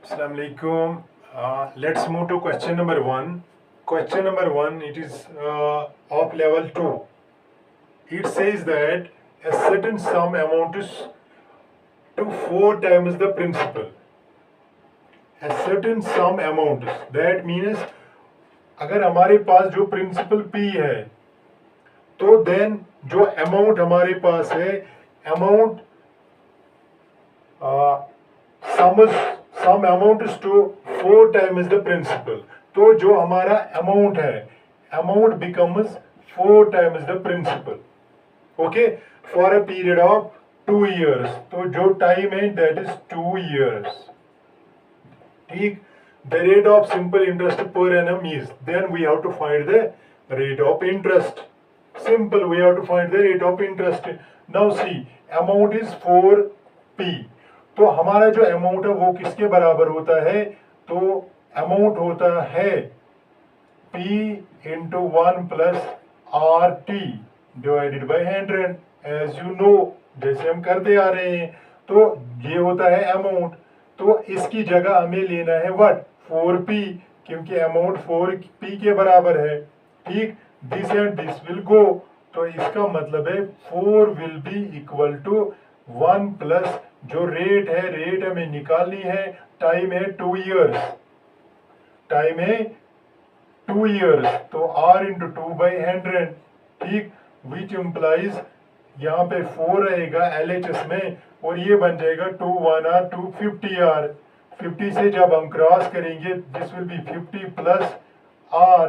Assalamu alaikum. Let's move to question number one. Question number one, it is of level 2. It says that a certain sum amounts to 4 times the principal. A certain sum amounts. That means अगर हमारे पास जो principal P है तो then जो amount हमारे पास है amount sum amount is to 4 times the principal. तो जो हमारा अमाउंट है amount becomes 4 times the principal. Okay, for a period of 2 years। तो जो टाइम है दैट इज 2 years। ठीक, the rate of simple interest per annum is, then we have to find the rate of interest. Simple, we have to find the rate of interest. Now see, amount is 4p। तो हमारा जो amount है वो किसके बराबर होता है? तो अमाउंट होता है p into 1 plus r t divided by 100। As you know, जैसे हम करते आ रहे हैं, तो ये होता है अमाउंट। तो इसकी जगह हमें लेना है व्हाट? 4p, क्योंकि अमाउंट 4p के बराबर है। ठीक, this and this will go. तो इसका मतलब है 4 will be equal to 1 plus जो रेट है, रेट हमें निकालनी है, टाइम है 2 years, टाइम है 2 years। तो r इंटू 2/100। ठीक, विच इम्प्लाइज यहाँ पे 4 रहेगा LHS में और ये बन जाएगा 2 1 r 250r। 50 से जब हम क्रॉस करेंगे this will B 50 plus r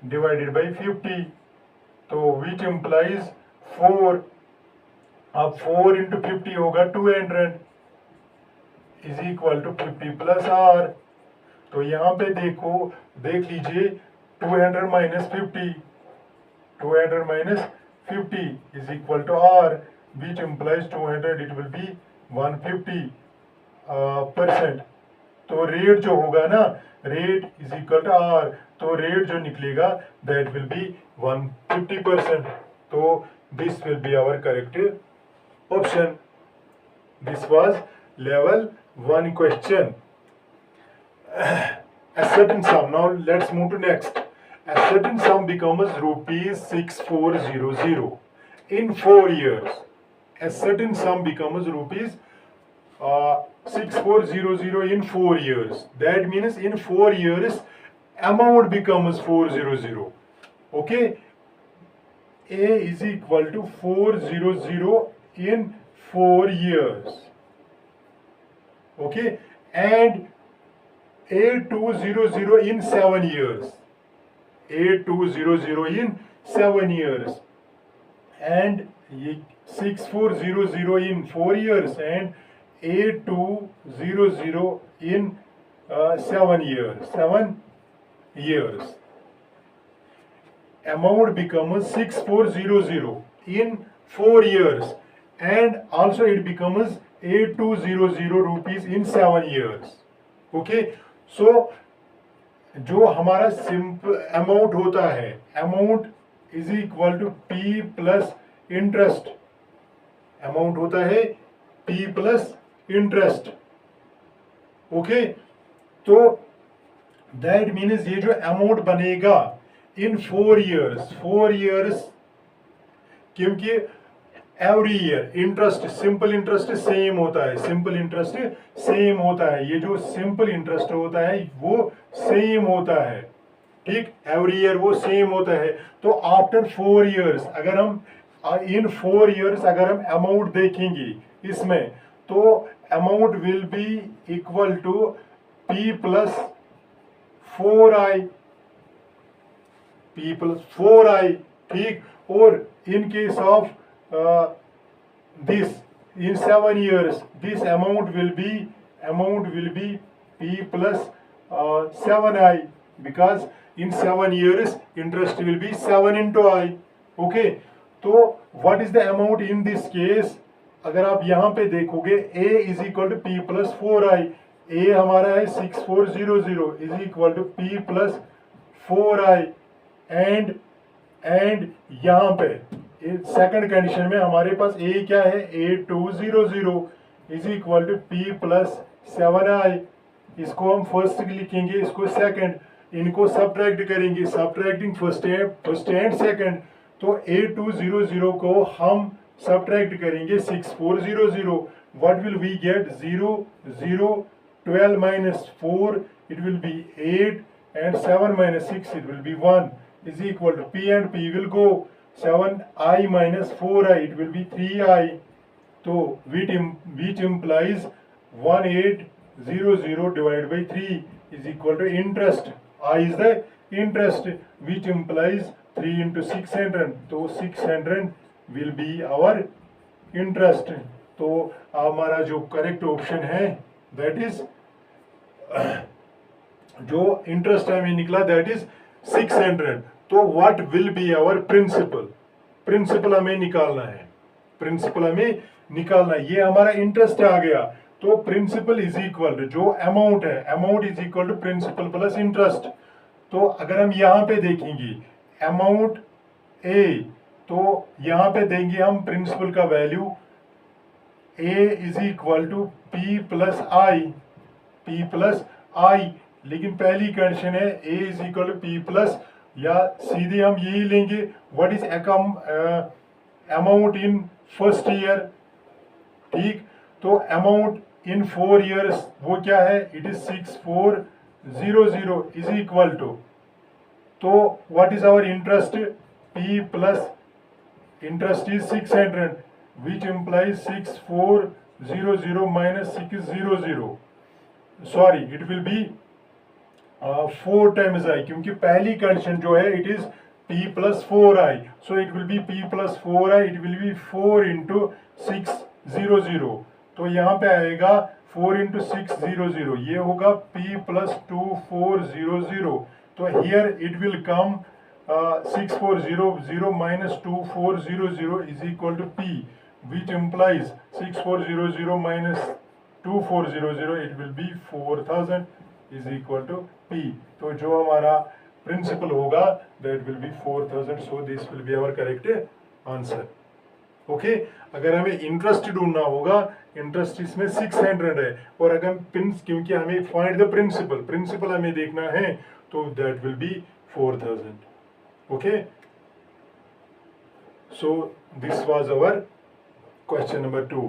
divided by 50। तो विच इम्प्लाइज 4, अब 4 इंटू 50 होगा 200 is equal to 50 plus r। तो यहाँ पे देख लीजिए 200 minus 50, 200 minus 50 is equal to r, which implies 200, it will be 150%। तो रेट जो होगा ना, rate is equal to r, तो रेट जो निकलेगा दैट विल बी 150%। तो this will be our correct option. This was level 1 question. A certain sum, now let's move to next। A certain sum becomes rupees 6400 in 4 years। A certain sum becomes rupees 6400 in 4 years। That means in 4 years amount becomes 400। Okay, A is equal to 400 in 4 years। Okay, and A200 in 7 years। A200 in 7 years and 6400 in 4 years and A200 in 7 years। 7 years amount becomes 6400 in 4 years and also it becomes A200 rupees in 7 years। okay, so जो हमारा simple amount होता है, amount is equal to P plus interest. Amount होता है P plus interest. Okay, तो that means ये जो amount बनेगा इन 4 years, 4 years, क्योंकि every year interest, simple interest same होता है, सिंपल इंटरेस्ट सेम होता है, ये जो सिंपल इंटरेस्ट होता है वो सेम होता है। ठीक, एवरी ईयर वो सेम होता है। तो आफ्टर 4 years, अगर हम इन 4 years अगर हम अमाउंट देखेंगे इसमें, तो amount will be equal to P plus 4i, P plus 4i। ठीक, और in case of this in 7 years this amount will be P plus 7i, because in 7 years interest will be 7 into i। okay, तो what is the amount in this case? अगर आप यहाँ पे देखोगे A is equal to P plus 4i, A हमारा है 6400 is equal to P plus 4i and यहाँ पे सेकंड कंडीशन में हमारे पास A क्या है? A200 is equal to P plus 7i। इसको हम फर्स्ट लिखेंगे, इसको सेकंड, इनको सब्ट्रैक्ट करेंगे, सब्ट्रैक्टिंग फर्स्ट एंड सेकंड। तो 8200 को हम सब्ट्रैक्ट करेंगे 6400, what will we get? 0 0 12 minus 4 it will be 8 and 7 minus 6 it will be 1 is equal to P and P will go 7i minus 4i it will be 3i. So which implies 1800 divided by 3 is equal to interest. I is the interest, which implies 3 into 600. So 600 will be our interest. तो हमारा जो correct option है that is जो interest हमें निकला that is 600. तो what will be our principal? Principal हमें निकालना है, प्रिंसिपल हमें निकालना है। ये हमारा इंटरेस्ट आ गया, तो प्रिंसिपल इज इक्वल टू जो अमाउंट है, amount is equal to principal plus interest. तो अगर हम यहाँ पे देखेंगे अमाउंट ए, तो यहाँ पे देंगे हम प्रिंसिपल का value A is equal to P plus I, लेकिन पहली कंडीशन है A is equal to P plus, या सीधे हम यही लेंगे what is amount in first year. ठीक, तो अमाउंट इन 4 years वो क्या है? It is 6400 is equal to, तो what is our interest? P plus interest is 600 which implies 6400 minus 600, sorry it will be 4 times i, क्योंकि पहली condition जो है it is p plus 4i, so it will be p plus 4i, it will be 4 into 600, तो यहाँ पे आएगा 4 into 600, ये होगा p plus 2400, तो here it will come 6400 minus 2400 is equal to p, which implies 6400 minus 2400 it will be 4000 is equal to p. तो जो हमारा प्रिंसिपल होगा that will be 4000, so this will be our correct answer. Okay, अगर हमें interest ढूंढना होगा, interest इसमें 600 है, और अगर क्योंकि हमें फाइंड द प्रिंसिपल हमें देखना है, तो that will be 4000. Okay, so this was our question number 2.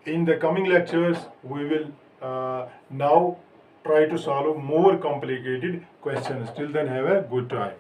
In the coming lectures we will now try to solve more complicated questions. Till then, have a good time.